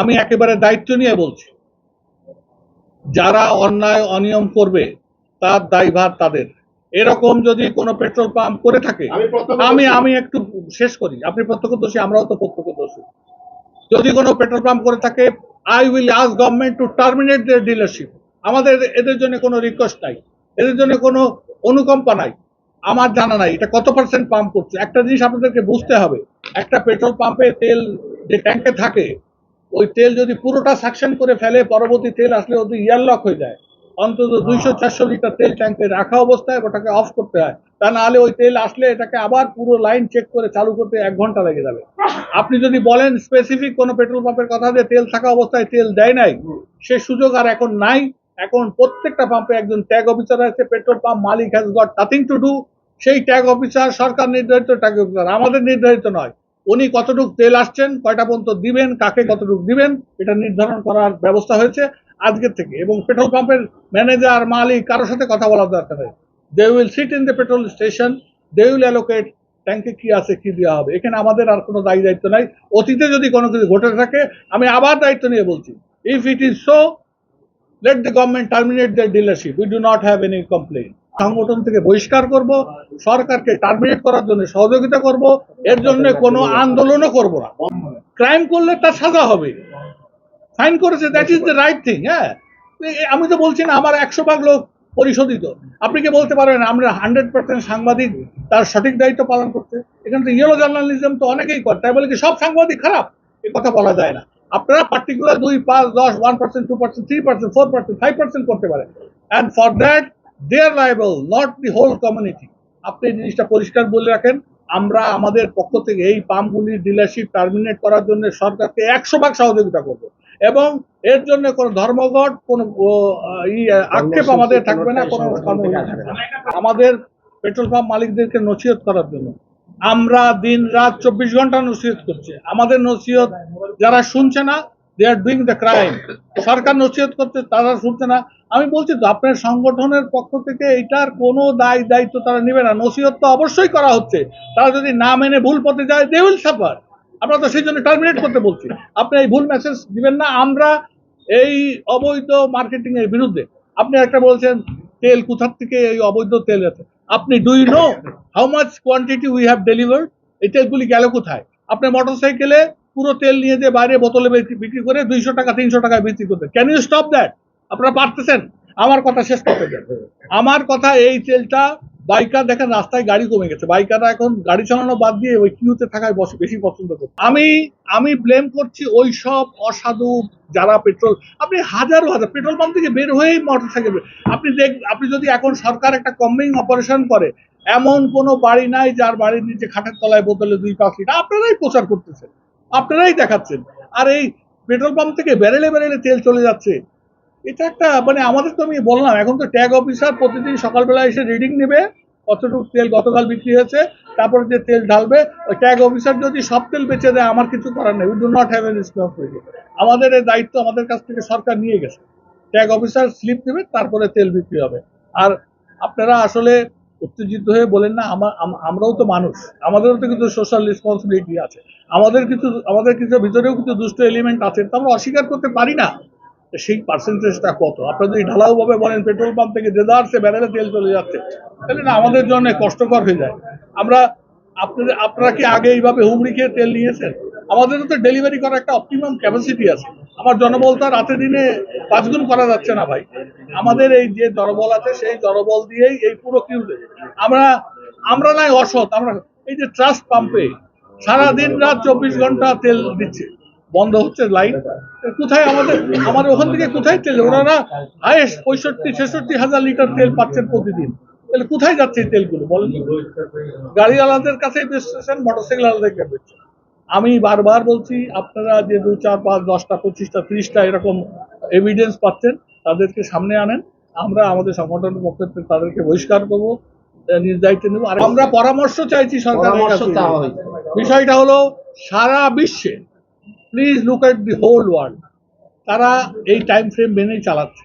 আমি একেবারে দায়িত্ব নিয়ে বলছি, যারা অন্যায় অনিয়ম করবে তার দায়ভার তাদের। এরকম যদি কোনো পেট্রোল পাম্প করে থাকে, আমি একটু শেষ করি, আপনি প্রত্যক্ষদর্শী, আমরাও তো প্রত্যক্ষদর্শী। যদি কোনো পেট্রোল পাম্প করে থাকে, I will ask government to terminate their dealership. আমাদের এদের জন্য কোনো রিকোয়েস্ট নাই, এদের জন্য কোনো অনুকম্পা নাই, আমার জানা নাই এটা কত পার্সেন্ট পাম্প করছে। একটা জিনিস আপনাদেরকে বুঝতে হবে, একটা পেট্রোল পাম্পে তেল যে ট্যাঙ্কে থাকে, ওই তেল যদি পুরোটা সাকশন করে ফেলে, পরবর্তী তেল আসলে ওদের ইয়ারলক হয়ে যায়। অন্তত 200-400 লিটার তেল ট্যাঙ্কে রাখা অবস্থায় ওটাকে অফ করতে হয়, তা না হলে ওই তেল আসলে এটাকে আবার পুরো লাইন চেক করে চালু করতে 1 ঘন্টা লেগে যাবে। আপনি যদি বলেন স্পেসিফিক কোনো পেট্রোল পাম্পের কথা যে তেল থাকা অবস্থায় তেল দেয় নাই, সে সুযোগ আর এখন নাই। এখন প্রত্যেকটা পাম্পে একজন ট্যাগ অফিসার আছে, petrol pump Malik has got nothing to do. সেই ট্যাগ অফিসার সরকার নির্ধারিত ট্যাগ অফিসার, আমাদের নির্ধারিত নয়। উনি কতটুকু তেল আসছেন, কয়টা পর্যন্ত দিবেন, কাকে কতটুকু দিবেন, এটা নির্ধারণ করার ব্যবস্থা হয়েছে আজকের থেকে। এবং পেট্রোল পাম্পের ম্যানেজার মালিক কারোর সাথে কথা বলার দরকার নেই। They will sit in the petrol station, they will allocate ট্যাঙ্কে কি আছে, কি দেওয়া হবে। এখানে আমাদের আর কোনো দায়িত্ব নাই। অতীতে যদি কোনো কিছু ঘটে থাকে, আমি আবার দায়িত্ব নিয়ে বলছি, if it is so, let the government terminate the dealership, we do not have any complain. সংগঠন থেকে বহিষ্কার করব, সরকারকে টার্মিনেট করার জন্য সহযোগিতা করব, এর জন্য কোনো আন্দোলনও করব না। ক্রাইম করলে তার সাজা হবে, ফাইন করেছে, that is the right thing. হ্যাঁ, আমি তো বলছি না আমার 100 ভাগ লোক পরিশোধিত। আপনি কি বলতে পারবেন আমরা 100% সাংবাদিক তার সঠিক দায়িত্ব পালন করতে? এখানে তো ইয়েলো জার্নালিজম তো অনেকেই করে, তাই বলে কি সব সাংবাদিক খারাপ? এ কথা বলা যায় না। আপনারা পার্টিকুলার 2, 5, 10, 1%, 2%, 3%, 4%, 5% করতে পারেন, and for that they are liable, not the whole community. আপনি এই জিনিসটা পরিষ্কার বলে রাখেন। আমরা আমাদের পক্ষ থেকে এই পাম্পগুলির ডিলারশিপ টার্মিনেট করার জন্য সরকারকে 100 ভাগ সহযোগিতা করব, এবং এর জন্য কোনো ধর্মঘট, কোনো আক্ষেপ আমাদের থাকবে না, কোনো আমাদের পেট্রোল পাম্প মালিকদেরকে নসিহত করার জন্য আমরা দিন রাত 24 ঘন্টা নসিহত করছি। আমাদের নসিহত যারা শুনছে না, দে আর ডুইং দ্য ক্রাইম। সরকার নসিহত করছে, তারা শুনছে না। আমি বলছি তো, আপনার সংগঠনের পক্ষ থেকে এটার কোনো দায়িত্ব তারা নেবে না। নসিহত তো অবশ্যই করা হচ্ছে, তারা যদি না মেনে ভুল পথে যায়, দে উইল সাফার। আমরা তো সেই জন্য টার্মিনেট করতে বলছি। আপনি এই ভুল মেসেজ দিবেন না। আমরা এই অবৈধ মার্কেটিং এর বিরুদ্ধে। আপনি একটা বলছেন তেল কোথার থেকে এই অবৈধ তেল আছে, আপনি do you know how much quantity we have delivered? এই তেলগুলি গেল কোথায়? আপনার মোটরসাইকেলে পুরো তেল নিয়ে যে বাইরে বোতলে বিক্রি করে 200 টাকা 300 টাকায় বিক্রি করতে, ক্যান ইউ স্টপ দ্যাট? আপনারা পারতেছেন? আমার কথা শেষ করতে দেন। আমার কথা, এই তেলটা বাইকার দেখেন রাস্তায় গাড়ি কমে গেছে, বাইকাররা এখন গাড়ি চালানো বাদ দিয়ে ওই কিউতে থাকায় বেশি পছন্দ করে। আমি ব্লেম করছি ওই সব অসাধু যারা পেট্রোল, আপনি হাজার পেট্রোল পাম্প থেকে বের হয়েই মোটরসাইকেল, আপনি যদি এখন সরকার একটা কম্বিং অপারেশন করে, এমন কোনো বাড়ি নাই যার বাড়ির নিচে খাটের তলায় বোতলে 2-5 লিটার। আপনারাই প্রচার করতেছেন, আপনারাই দেখাচ্ছেন, আর এই পেট্রোল পাম্প থেকে ব্যারেলে ব্যারেলে তেল চলে যাচ্ছে। এটা একটা মানে আমাদের তো, আমি বললাম, এখন তো ট্যাগ অফিসার প্রতিদিন সকালবেলা এসে রিডিং নেবে কতটুকু তেল গতকাল বিক্রি হয়েছে, তারপরে যে তেল ঢালবে। ওই ট্যাগ অফিসার যদি সব তেল বেচে দেয়, আমার কিছু করার নেই। We do not have any responsibility. আমাদের এই দায়িত্ব আমাদের কাছ থেকে সরকার নিয়ে গেছে। ট্যাগ অফিসার স্লিপ দেবে, তারপরে তেল বিক্রি হবে। আর আপনারা আসলে উত্তেজিত হয়ে বলেন না, আমরাও তো মানুষ, আমাদেরও তো কিছু সোশ্যাল রেসপন্সিবিলিটি আছে। আমাদের কিছু ভিতরেও কিছু দুষ্ট এলিমেন্ট আছে, তা আমরা অস্বীকার করতে পারি না। সেই পার্সেন্টেজটা কত? আপনারা যদি ঢালাও ভাবে বলেন পেট্রোল পাম্প থেকে দেদারসে ব্যারেলে তেল চলে যাচ্ছে, তাহলে না আমাদের জন্য কষ্টকর হয়ে যায়। আপনারা কি আগে এইভাবে হুমড়ি খেয়ে তেল নিয়েছেন? আমাদেরও তো ডেলিভারি করার একটা অপটিমাম ক্যাপাসিটি আছে। আমার জনবল তো রাতে দিনে 5 গুণ করা যাচ্ছে না ভাই। আমাদের এই যে জনবল আছে, সেই জনবল দিয়েই এই পুরো কিউতে আমরা নাই অসৎ। আমরা এই যে ট্রাস্ট পাম্পে সারাদিন রাত 24 ঘন্টা তেল দিচ্ছে, বন্ধ হচ্ছে লাইন, কোথায় আমাদের ওখান থেকে কোথায় তেল? ওনারা হাইয়েস্ট 65-66 হাজার লিটার তেল পাচ্ছেন প্রতিদিন। তাহলে কোথায় যাচ্ছে এই তেলগুলো বলেন? গাড়ি আলাদের কাছে বেচতেছেন, মোটরসাইকেল আলাদাকে বেচছেন। আমি বারবার বলছি, আপনারা যে 2, 4, 5, 10টা 25টা 30টা এরকম এভিডেন্স পাচ্ছেন, তাদেরকে সামনে আনেন। আমরা আমাদের সংগঠনের পক্ষ থেকে তাদেরকে বহিষ্কার করবো, নির্দায়িত্ব নেব। আর আমরা পরামর্শ চাইছি সরকারের কাছে। বিষয়টা হলো সারা বিশ্বে, please look at the whole world, তারা এই টাইম ফ্রেম মেনেই চালাচ্ছে।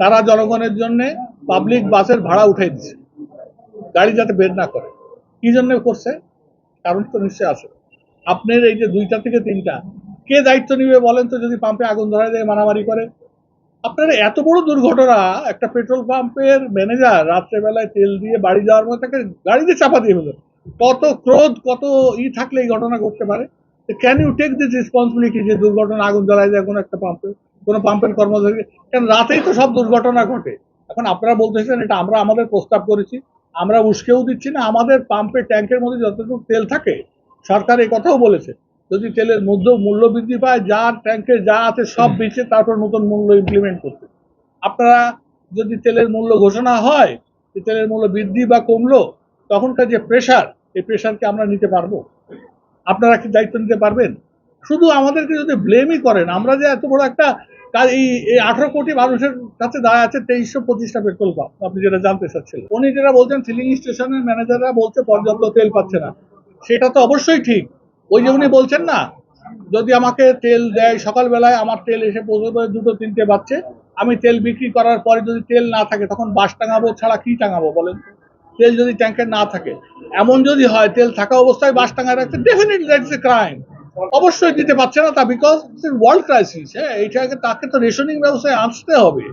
তারা জনগণের জন্য পাবলিক বাসের ভাড়া উঠাই দিচ্ছে, গাড়ি যাতে বের না করে। কি জন্য করছে? কারণ তো নিশ্চয় আছে। আপনার এই যে 2টা থেকে 3টা কে দায়িত্ব নিবে বলেন তো, যদি পাম্পে আগুন ধরায় দিয়ে মারামারি করে? আপনারা এত বড় দুর্ঘটনা, একটা পেট্রোল পাম্পের ম্যানেজার রাত্রেবেলায় তেল দিয়ে বাড়ি যাওয়ার মতো তাকে গাড়িতে চাপা দিয়ে ফেলল। কত ক্রোধ, কত থাকলে এই ঘটনা ঘটতে পারে? Can you take this responsibility যে দুর্ঘটনা আগুন জ্বালায় যায় কোনো একটা পাম্পে, কোনো পাম্পের কর্মচারী? কেন রাতেই তো সব দুর্ঘটনা ঘটে। এখন আপনারা বলতেছেন এটা আমরা আমাদের প্রস্তাব করেছি, আমরা উস্কেও দিচ্ছি না। আমাদের পাম্পের ট্যাঙ্কের মধ্যে যতটুকু তেল থাকে, সরকার এই কথাও বলেছে, যদি তেলের মূল্য বৃদ্ধি পায়, যার ট্যাঙ্কে যা আছে সব বেচে তারপর নতুন মূল্য ইমপ্লিমেন্ট করতে। আপনারা যদি তেলের মূল্য ঘোষণা হয়, যে তেলের মূল্য বৃদ্ধি বা কমলো, তখনকার যে প্রেশার, এই প্রেশারকে আমরা নিতে পারবো? আপনারা কি দায়িত্ব নিতে পারবেন? শুধু আমাদেরকে যদি ব্লেমই করেন, আমরা যে এত বড় একটা এই 18 কোটি মানুষের কাছে দাঁড়ায় আছে 2325টা পেট্রোল পাম্প, আপনি যেটা জানতে চাচ্ছিলেন। উনি যেটা বলছেন ফিলিং স্টেশনের ম্যানেজাররা বলছে পর্যাপ্ত তেল পাচ্ছে না, সেটা তো অবশ্যই ঠিক। ওই যে উনি বলছেন না, যদি আমাকে তেল দেয় সকালবেলায়, আমার তেল এসে পৌঁছবে 2-3টে বাজছে, আমি তেল বিক্রি করার পরে যদি তেল না থাকে তখন বাস টাঙাবো ছাড়া কি টাঙাবো বলেন? তেল যদি ট্যাঙ্কে না থাকে, এমন যদি হয় তেল থাকা অবস্থায় বাস টাঙায় রাখছে, definitely that is a crime. অবশ্যই দিতে পারছে না তা বিকজ ওয়ার্ল্ড ক্রাইসিস। হ্যাঁ, এইটাকে তাকে তো রেশনিং ব্যবস্থায় আসতে হবে।